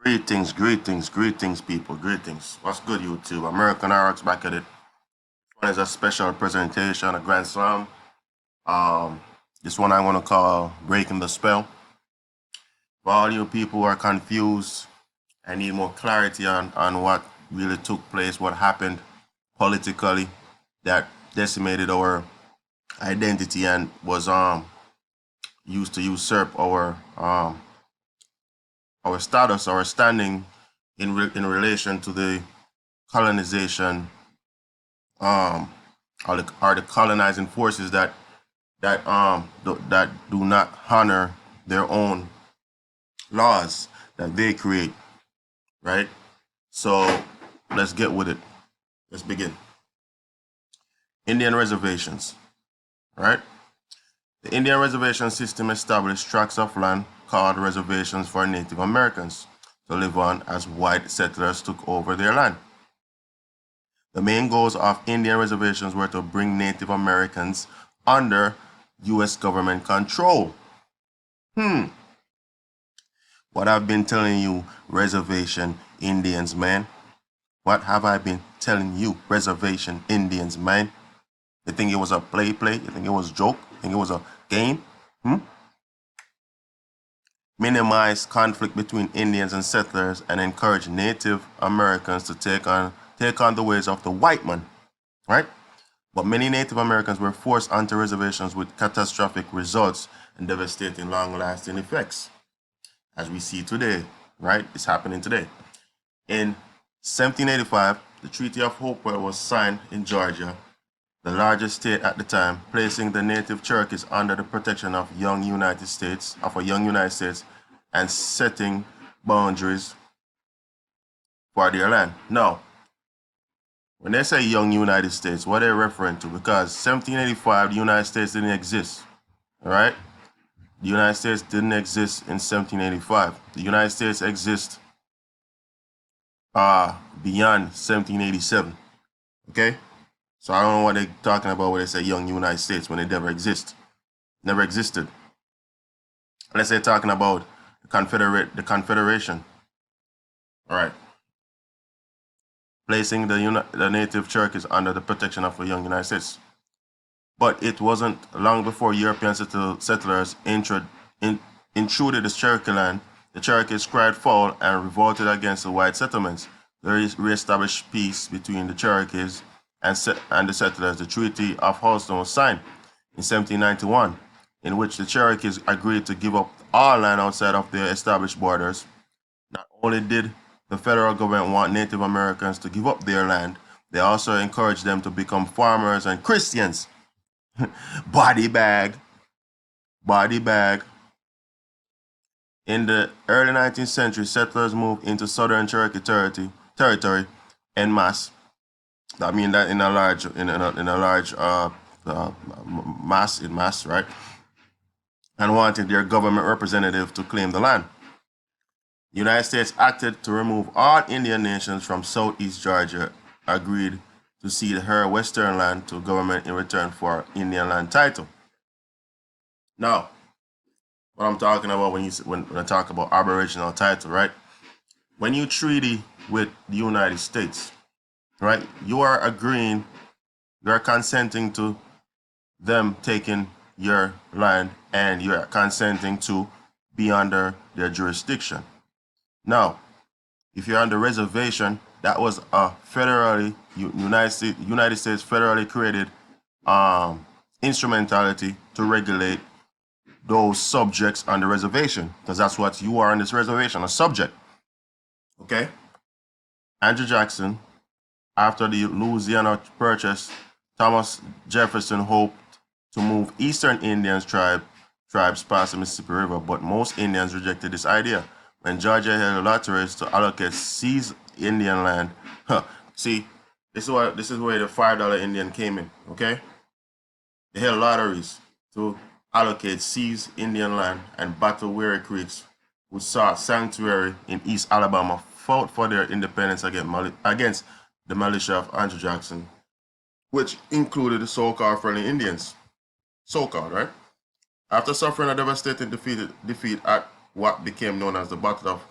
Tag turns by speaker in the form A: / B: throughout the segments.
A: Greetings, people, greetings. What's good, YouTube? American RX back at it. This one is a special presentation, a grand slam. Um, this one I want to call Breaking the Spell. For all you people who are confused and need more clarity on what really took place, what happened politically that decimated our identity and was used to usurp our status, our standing in relation to the colonization, are the colonizing forces that do not honor their own laws that they create, right? So let's get with it. Let's begin. Indian reservations, right? The Indian reservation system established tracts of land called reservations for Native Americans to live on as white settlers took over their land. The main goals of Indian reservations were to bring Native Americans under U.S. government control. What I've been telling you, reservation Indians, man. What have I been telling you, reservation Indians, man? You think it was a play? You think it was a joke? You think it was a game? Minimize conflict between Indians and settlers and encourage Native Americans to take on the ways of the white man, right? But many Native Americans were forced onto reservations with catastrophic results and devastating long-lasting effects, as we see today, right? It's happening today. In 1785, the Treaty of Hopewell was signed in Georgia, the largest state at the time, placing the native Cherokees under the protection of a young United States, and setting boundaries for their land. Now, when they say young United States, what are they referring to? Because 1785, the United States didn't exist, all right? The United States didn't exist in 1785. The United States exists beyond 1787, okay? So I don't know what they're talking about when they say young United States when it never existed. Unless they're talking about the Confederation, all right? Placing the native Cherokees under the protection of the young United States. But it wasn't long before European settlers intruded the Cherokee land. The Cherokees cried foul and revolted against the white settlements. They re-established peace between the Cherokees and the settlers. The Treaty of Holston was signed in 1791, in which the Cherokees agreed to give up all land outside of their established borders. Not only did the federal government want Native Americans to give up their land, they also encouraged them to become farmers and Christians. Body bag. In the early 19th century, settlers moved into southern Cherokee territory en masse. That means that in a large mass, right? And wanted their government representative to claim the land. The United States acted to remove all Indian nations from southeast Georgia, agreed to cede her western land to government in return for Indian land title. Now, what I'm talking about when I talk about aboriginal title, right? When you treaty with the United States, right, you are consenting to them taking your land, and you are consenting to be under their jurisdiction. Now, if you're on the reservation, that was a United States federally created instrumentality to regulate those subjects on the reservation, because that's what you are on this reservation, a subject. Okay? Andrew Jackson, after the Louisiana Purchase, Thomas Jefferson hoped to move Eastern Indians tribes past the Mississippi River, but most Indians rejected this idea. When Georgia held lotteries to allocate seized Indian land, see, this is where the $5 Indian came in, okay? They held lotteries to allocate seized Indian land, and Battle Weary Creeks, who sought sanctuary in East Alabama, fought for their independence against the militia of Andrew Jackson, which included the so-called friendly Indians. So-called, right? After suffering a devastating defeat at what became known as the Battle of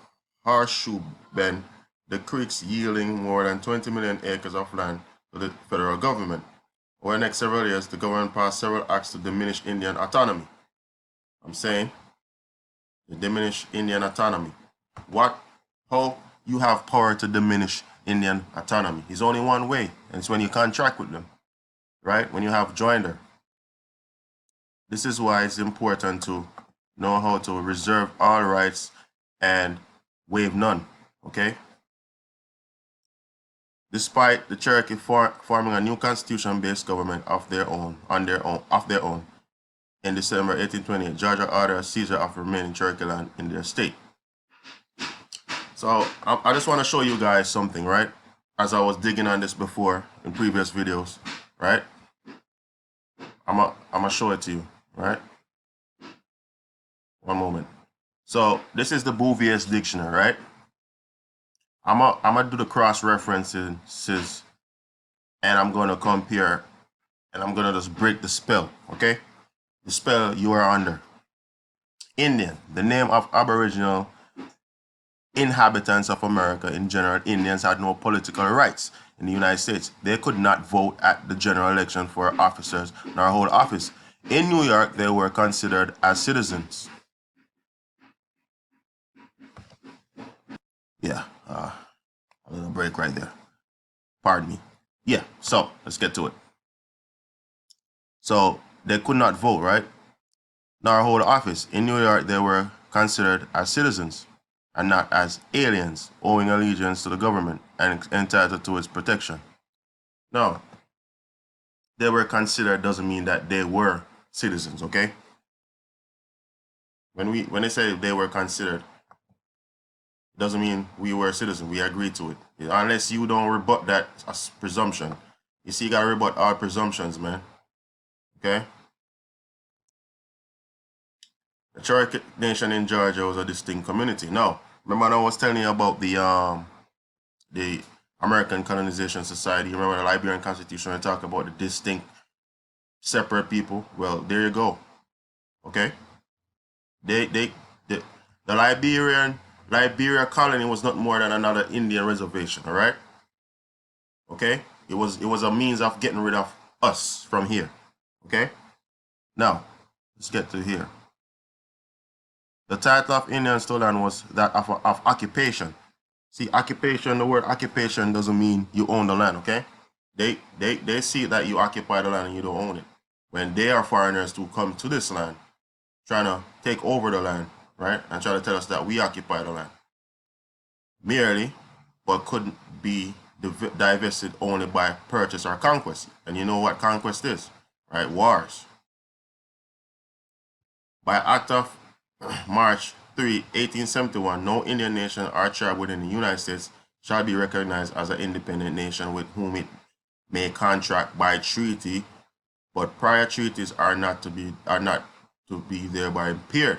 A: horseshoe bend the creeks, yielding more than 20 million acres of land to the federal government. Over the next several years, the government passed several acts to diminish Indian autonomy. I'm saying, to diminish Indian autonomy. How you have power to diminish Indian autonomy? It's only one way, and it's when you contract with them, right? When you have joinder. This is why it's important to know how to reserve all rights and waive none, okay? Despite the Cherokee forming a new constitution-based government of their own, in December 1828, Georgia ordered a seizure of remaining Cherokee land in their state. So I just want to show you guys something, right? As I was digging on this before in previous videos, right? I'm gonna show it to you, right? One moment. So this is the Bouvier's dictionary, right? I'm gonna do the cross references, and I'm gonna compare, and I'm gonna just break the spell, okay? The spell you are under. Indian, the name of Aboriginal inhabitants of America in general. Indians had no political rights in the United States. They could not vote at the general election for officers nor hold office. In New York, they were considered as citizens. Yeah, a little break right there. Pardon me. Yeah, so let's get to it. So they could not vote, right? Nor hold office. In New York, they were considered as citizens and not as aliens, owing allegiance to the government and entitled to its protection. Now, they were considered doesn't mean that they were citizens, okay? When they say they were considered, doesn't mean we were citizens. We agreed to it. Unless you don't rebut that as presumption. You see, you gotta rebut all presumptions, man. Okay? The Cherokee Nation in Georgia was a distinct community. Now, remember I was telling you about the American Colonization Society. You remember the Liberian Constitution? I talk about the distinct, separate people. Well, there you go. Okay, the Liberia colony was not more than another Indian reservation. All right. Okay, it was a means of getting rid of us from here. Okay. Now, let's get to here. The title of Indian stolen was that of occupation. See, occupation, the word occupation doesn't mean you own the land, okay? They see that you occupy the land and you don't own it. When they are foreigners to come to this land, trying to take over the land, right? And try to tell us that we occupy the land. Merely, but couldn't be divested only by purchase or conquest. And you know what conquest is, right? Wars. By Act of March 3, 1871, no Indian nation or tribe within the United States shall be recognized as an independent nation with whom it may contract by treaty, but prior treaties are not to be thereby impaired.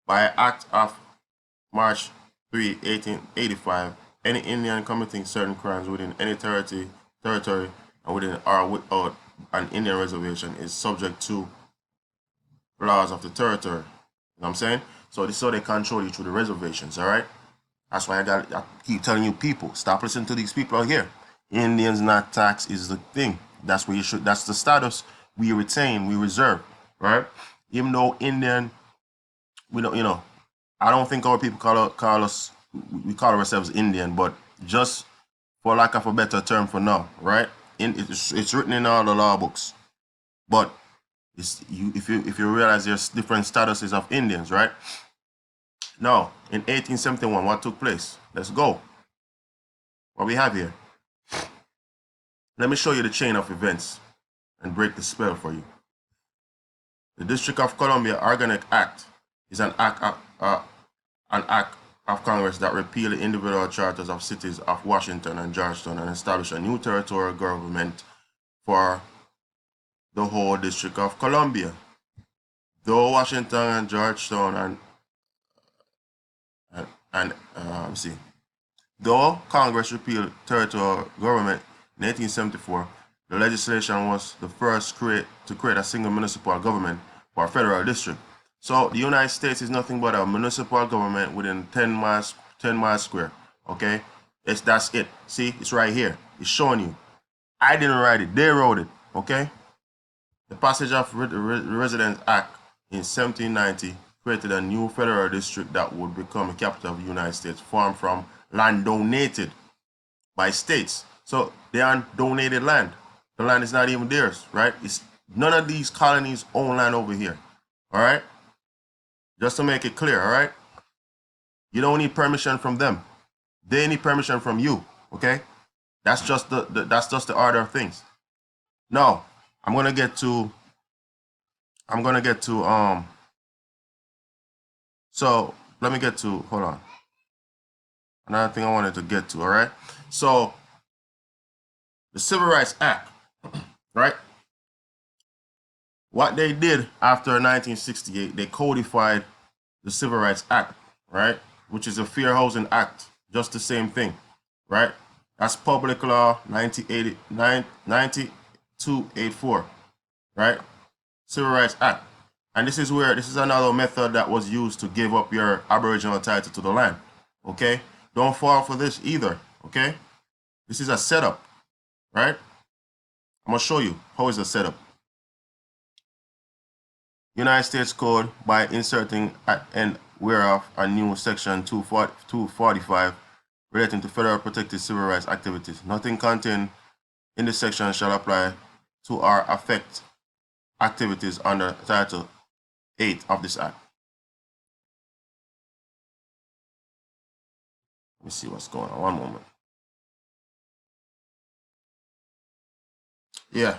A: By Act of March 3, 1885, any Indian committing certain crimes within any territory and within or without an Indian reservation is subject to laws of the territory. You know what I'm saying? So this is how they control you through the reservations, all right? That's why I keep telling you people, stop listening to these people out here. Indians not taxed is the thing. That's where you should, that's the status we retain, we reserve, right? Even though Indian, we don't, I don't think our people we call ourselves Indian, but just for lack of a better term for now, right? It's written in all the law books. But if you realize there's different statuses of Indians, right? Now, in 1871, what took place? Let's go. What we have here. Let me show you the chain of events and break the spell for you. The District of Columbia Organic Act is an act of Congress that repealed the individual charters of cities of Washington and Georgetown and established a new territorial government for the whole District of Columbia. Though Washington and Georgetown though Congress repealed territorial government in 1874, the legislation was the first to create a single municipal government for a federal district. So the United States is nothing but a municipal government within 10 miles square. Okay, that's it. See, it's right here. It's showing you. I didn't write it. They wrote it. Okay. The passage of the Residence Act in 1790 created a new federal district that would become a capital of the United States, formed from land donated by states. So they are donated land. The land is not even theirs, right? It's none of these colonies own land over here. All right. Just to make it clear, all right? You don't need permission from them. They need permission from you, okay? That's just the order of things. Now, I'm gonna get to so let me get to, hold on. Another thing I wanted to get to, all right? So the Civil Rights Act, right? What they did after 1968, they codified the Civil Rights Act, right? Which is a Fair Housing Act, just the same thing, right? That's Public Law 9284, right? Civil Rights Act. And this is another method that was used to give up your Aboriginal title to the land, okay? Don't fall for this either, okay? This is a setup, right? I'm gonna show you how is the setup. United States Code by inserting and whereof a new section 245 relating to federal protected civil rights activities. Nothing contained in this section shall apply to or affect activities under Title 8 of this Act. Let me see what's going on. One moment. Yeah.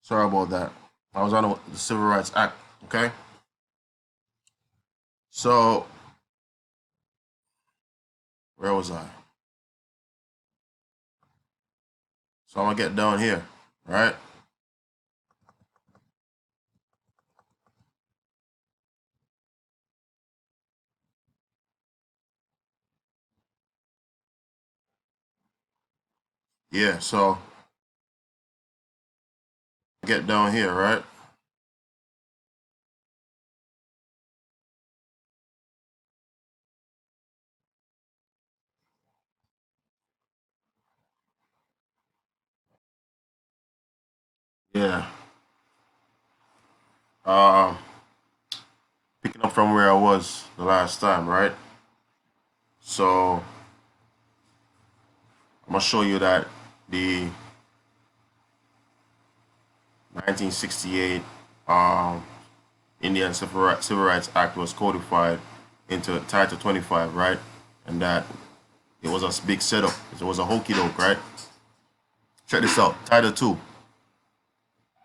A: Sorry about that. I was on the Civil Rights Act, okay? So, where was I? So I'm gonna get down here, right? Yeah, so get down here, right? Yeah. Um, Picking up from where I was the last time, right? So I'm gonna show you that the 1968 Indian Civil Rights Act was codified into Title 25, right? And that it was a big setup. It was a hokey doke, right? Check this out. Title 2.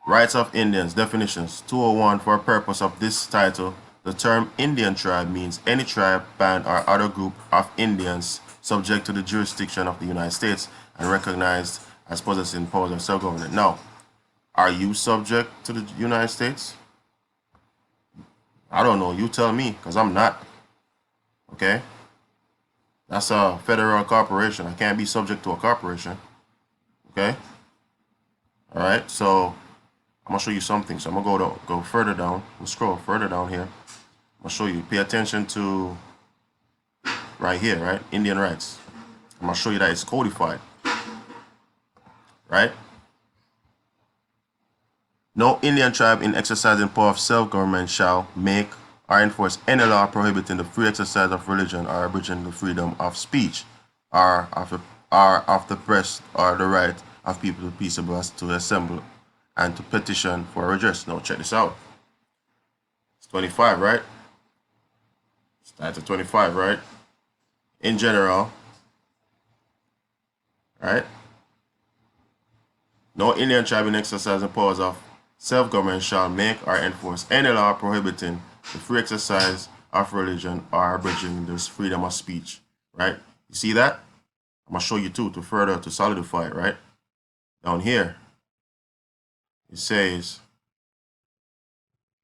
A: Rights of Indians, definitions. 201. For purpose of this title, the term Indian tribe means any tribe, band, or other group of Indians subject to the jurisdiction of the United States and recognized as possessing powers of self-government. Now, are you subject to the United States? I don't know. You tell me, because I'm not. Okay? That's a federal corporation. I can't be subject to a corporation. Okay? All right, so I'm gonna show you something. So I'm gonna go further down. We'll scroll further down here. I'll show you. Pay attention to right here, right? Indian rights. I'm gonna show you that it's codified, right? No Indian tribe in exercising power of self-government shall make or enforce any law prohibiting the free exercise of religion or abridging the freedom of speech or of the press or the right of people to peaceably to assemble and to petition for redress. Now check this out. It's 25, right? It's 25, right? In general, right? No Indian tribe in exercising powers of self-government shall make or enforce any law prohibiting the free exercise of religion or abridging this freedom of speech, right? You see that? I'm gonna show you too to further to solidify it, right? Down here, it says,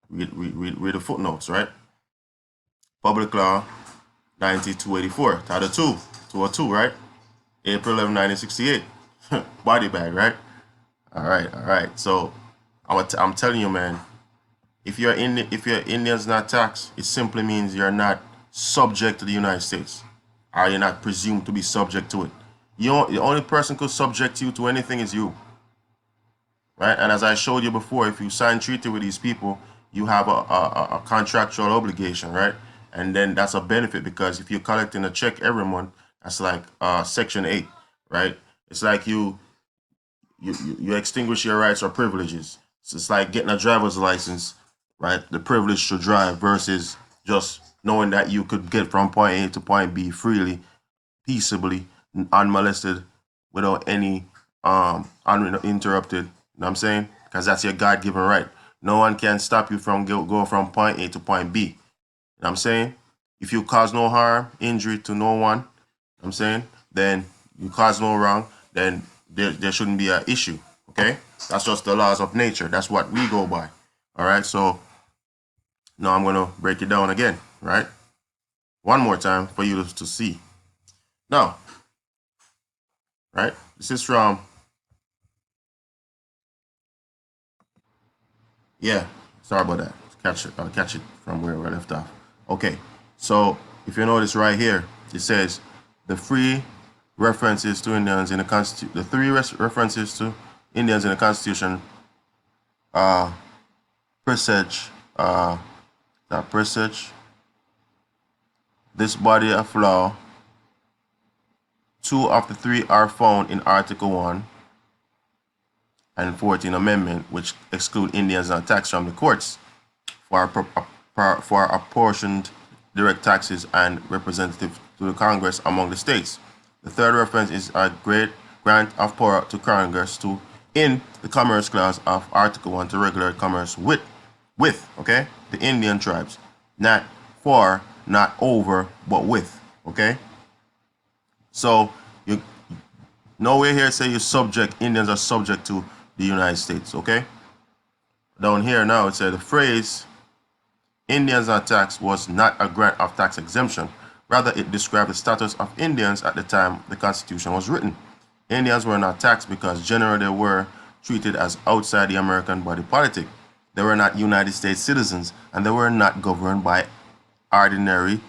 A: read the footnotes, right? Public Law 9284, Title 2, 202, right? April 11, 1968. Body bag, right? All right. So I'm telling you, man, If you're Indians not taxed, it simply means you're not subject to the United States, or you're not presumed to be subject to it. The only person who could subject you to anything is you, right? And as I showed you before, if you sign treaty with these people, you have a contractual obligation, right? And then that's a benefit, because if you're collecting a check every month, that's like Section 8, right? It's like you extinguish your rights or privileges. So it's like getting a driver's license, right? The privilege to drive versus just knowing that you could get from point A to point B freely, peaceably, unmolested, without any uninterrupted. You know what I'm saying? Because that's your God-given right. No one can stop you from go from point A to point B. You know what I'm saying? If you cause no harm, injury to no one, you know what I'm saying, then you cause no wrong, then there shouldn't be an issue. Okay? That's just the laws of nature. That's what we go by. All right? So now I'm going to break it down again, right? One more time for you to see. Now, right? This is from, yeah, sorry about that. I'll catch it from where I left off. Okay, so if you notice right here, it says the three references to Indians in the Constitution, the three references to Indians in the Constitution, presage, that presage, this body of law. Two of the three are found in Article 1 and 14 Amendment, which exclude Indians not taxed from the courts for apportioned direct taxes and representative to the Congress among the states. The third reference is a great grant of power to Congress to, in the Commerce Clause of Article 1, to regulate commerce with, okay, the Indian tribes. Not for, not over, but with, okay? So you nowhere here say Indians are subject to the United States, okay? Down here now it said the phrase Indians are taxed was not a grant of tax exemption. Rather, it described the status of Indians at the time the Constitution was written. Indians were not taxed because generally they were treated as outside the American body politic. They were not United States citizens, and they were not governed by ordinary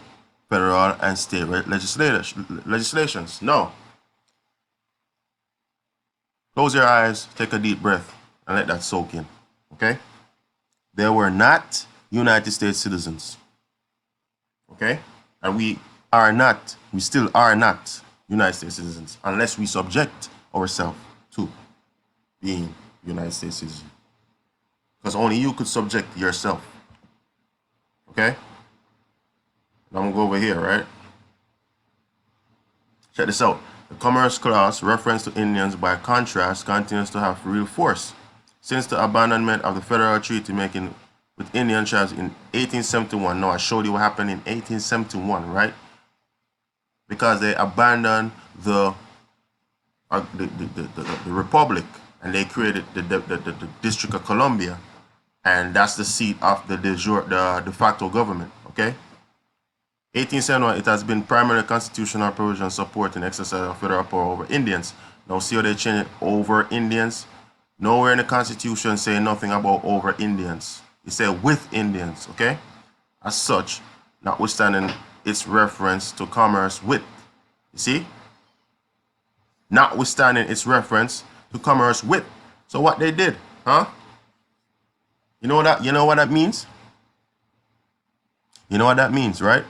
A: federal and state legislations. No. Close your eyes, take a deep breath, and let that soak in. Okay? They were not United States citizens. Okay? And we still are not United States citizens unless we subject ourselves to being United States citizens. Because only you could subject yourself. Okay? Now I'm going to go over here, right? Check this out. The Commerce Clause, reference to Indians by contrast, continues to have real force. Since the abandonment of the federal treaty making with Indian tribes in 1871, now I showed you what happened in 1871, right? Because they abandoned the Republic, and they created the District of Columbia, and that's the seat of the de facto government, okay? 1871, it has been primarily constitutional provision supporting exercise of federal power over Indians. Now see how they change it, over Indians? Nowhere in the Constitution say nothing about over Indians. It said with Indians, okay? As such, notwithstanding its reference to commerce with. You see? Notwithstanding its reference to commerce with. So what they did, huh? You know what that means? You know what that means, right?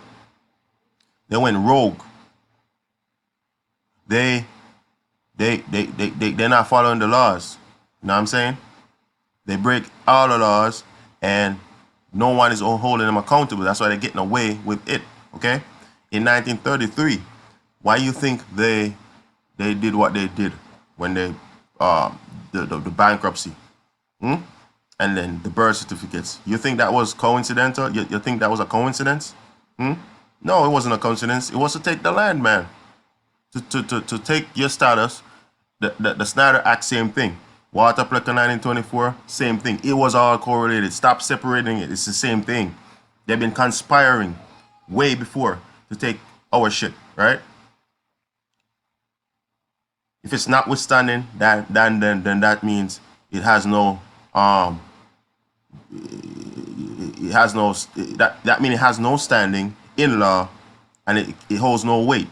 A: They went rogue. They're not following the laws. You know what I'm saying? They break all the laws, and no one is holding them accountable. That's why they're getting away with it. Okay? In 1933, why you think they did what they did when they the bankruptcy? And then the birth certificates. You think that was coincidental? You think that was a coincidence? No, it wasn't a coincidence. It was to take the land, man. To take your status. The Snyder Act, same thing. Water Plecker 1924, same thing. It was all correlated. Stop separating it. It's the same thing. They've been conspiring way before to take our shit, right? If it's notwithstanding, then that means it has no it has no that means it has no standing in law, and it holds no weight.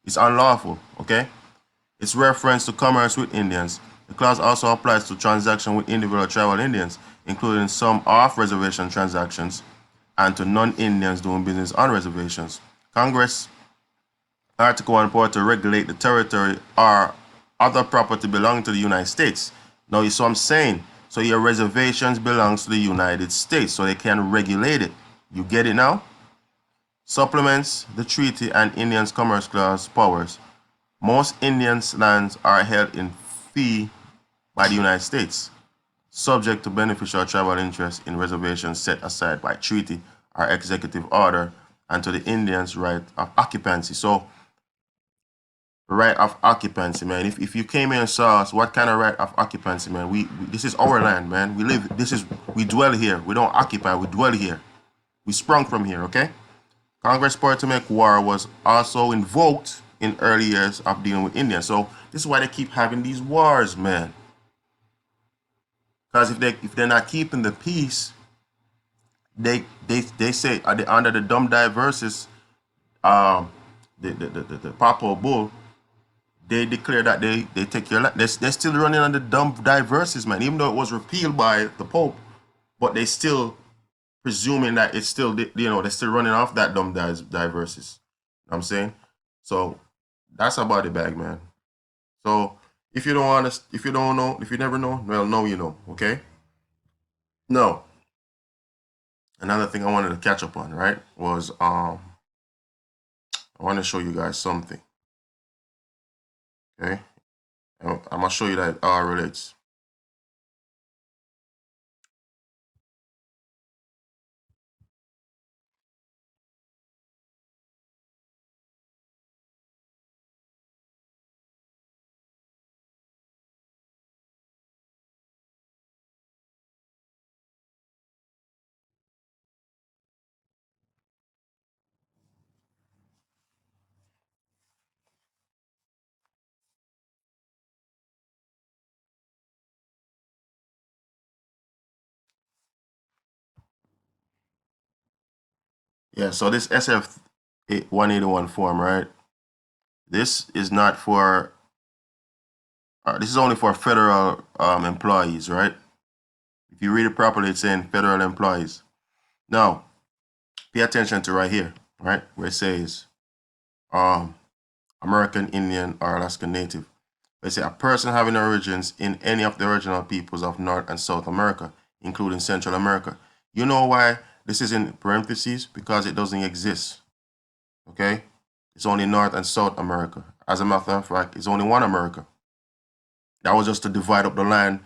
A: It's unlawful. Okay. Its reference to commerce with Indians. The clause also applies to transactions with individual tribal Indians, including some off-reservation transactions, and to non-Indians doing business on reservations. Congress, Article 1, power to regulate the territory or other property belonging to the United States. Now, you see what I'm saying? So your reservations belongs to the United States, so they can regulate it. You get it now? Supplements the treaty and Indians Commerce Clause powers. Most Indians' lands are held in fee by the United States, subject to beneficial tribal interests in reservations set aside by treaty or executive order, and to the Indians' right of occupancy. So, right of occupancy, man. If you came here and saw us, what kind of right of occupancy, man? We this is our land, man. We live. We dwell here. We don't occupy. We dwell here. We sprung from here. Okay. Congress' power to make war was also invoked in early years of dealing with Indians. So this is why they keep having these wars, man. Because if they're not keeping the peace, they say under the dumb diverses, the Papa Bull, they declare that they take your land. They're still running on the dumb diverses, man. Even though it was repealed by the Pope, but they still presuming that it's still, they're still running off that dumb diverses. You know what I'm saying? So that's a body bag, man. So if you don't want if you don't know, if you never know, well, now you know, okay? No. Another thing I wanted to catch up on, right, was I want to show you guys something. Okay? I'm gonna show you that it all relates. Yeah, so this SF 181 form, right? This is not for this is only for federal employees, right? If you read it properly, it's saying federal employees. Now, pay attention to right here, right? Where it says American Indian or Alaska Native. They say a person having origins in any of the original peoples of North and South America, including Central America. You know why this is in parentheses? Because it doesn't exist. Okay? It's only North and South America. As a matter of fact, it's only one America. That was just to divide up the land,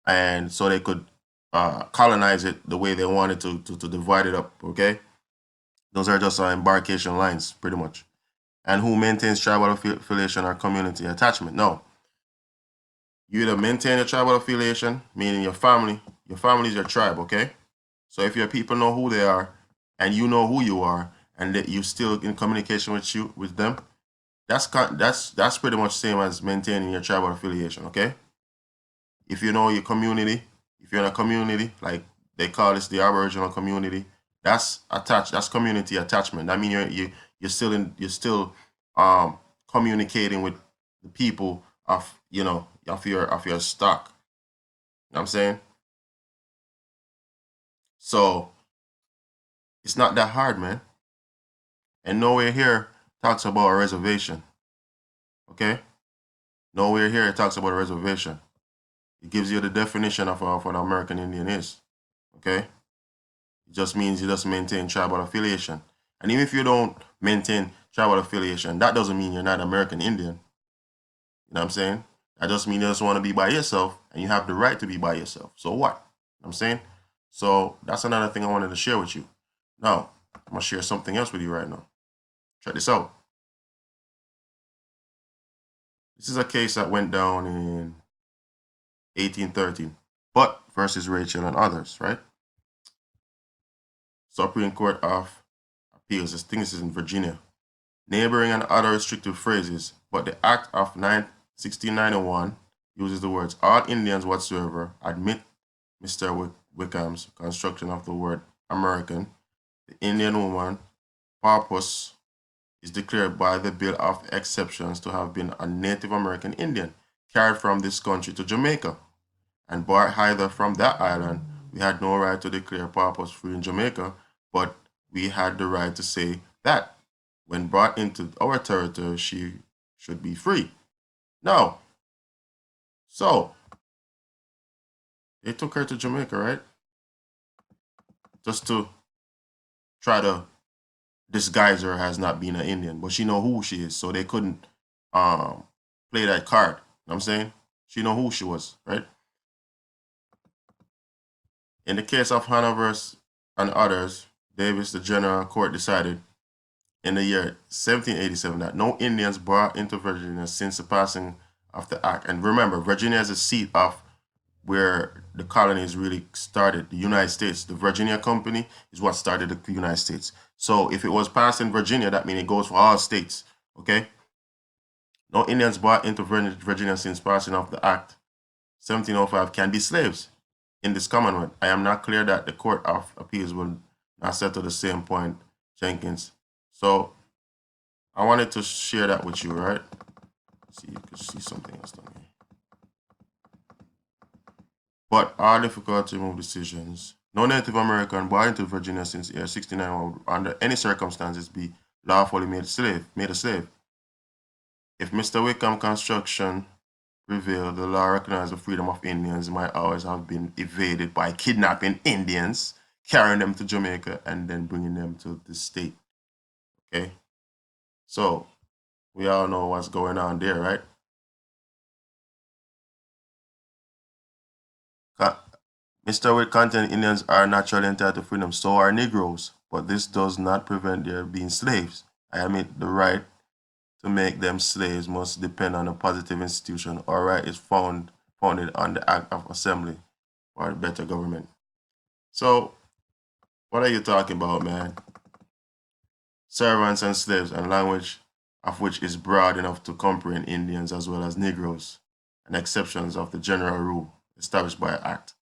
A: and so they could colonize it the way they wanted to divide it up. Okay? Those are just embarkation lines, pretty much. And who maintains tribal affiliation or community attachment? No. You either maintain your tribal affiliation, meaning your family is your tribe, okay? So if your people know who they are and you know who you are and that you still in communication with them, that's pretty much same as maintaining your tribal affiliation, okay? If you know your community, if you're in a community, like they call this the Aboriginal community, that's attached, that's community attachment. That means you're still communicating with the people of of your stock. You know what I'm saying? So it's not that hard, man. And nowhere here talks about a reservation. Okay? Nowhere here it talks about a reservation. It gives you the definition of what an American Indian is. Okay? It just means you just maintain tribal affiliation. And even if you don't maintain tribal affiliation, that doesn't mean you're not American Indian. You know what I'm saying? That just means you just want to be by yourself and you have the right to be by yourself. So what? You know what I'm saying? So that's another thing I wanted to share with you. Now, I'm going to share something else with you right now. Check this out. This is a case that went down in 1813, but versus Rachel and others, right? Supreme Court of Appeals, this thing is in Virginia. Neighboring and other restrictive phrases, but the Act of 1691 uses the words all Indians whatsoever admit Mr. Wickham's construction of the word American, the Indian woman purpose is declared by the Bill of Exceptions to have been a Native American Indian carried from this country to Jamaica and brought hither from that island. We had no right to declare purpose free in Jamaica, but we had the right to say that when brought into our territory, she should be free. Now, so they took her to Jamaica, right? Just to try to disguise her as not being an Indian, but she know who she is, so they couldn't um, play that card. You know what I'm saying? She know who she was, right? In the case of Hanover and others, Davis, the General Court decided in the year 1787 that no Indians brought into Virginia since the passing of the act. And remember, Virginia is the seat of where the colonies really started, the United States. The Virginia Company is what started the United States. So if it was passed in Virginia, that means it goes for all states, okay? No Indians brought into Virginia since passing of the act 1705 can be slaves in this Commonwealth. I am not clear that the Court of Appeals will not settle the same point, Jenkins. So I wanted to share that with you, right? See, you can see something else down here. But our difficult to remove decisions. No Native American born into Virginia since year 69 will under any circumstances be lawfully made a slave. If Mr. Wickham construction prevailed, the law recognized the freedom of Indians might always have been evaded by kidnapping Indians, carrying them to Jamaica, and then bringing them to the state. Okay? So, we all know what's going on there, right? Mr. Witt contend Indians are naturally entitled to freedom, so are Negroes, but this does not prevent their being slaves. I admit the right to make them slaves must depend on a positive institution or right is founded on the Act of Assembly or better government. So, what are you talking about, man? Servants and slaves and language of which is broad enough to comprehend Indians as well as Negroes and exceptions of the general rule established by Act.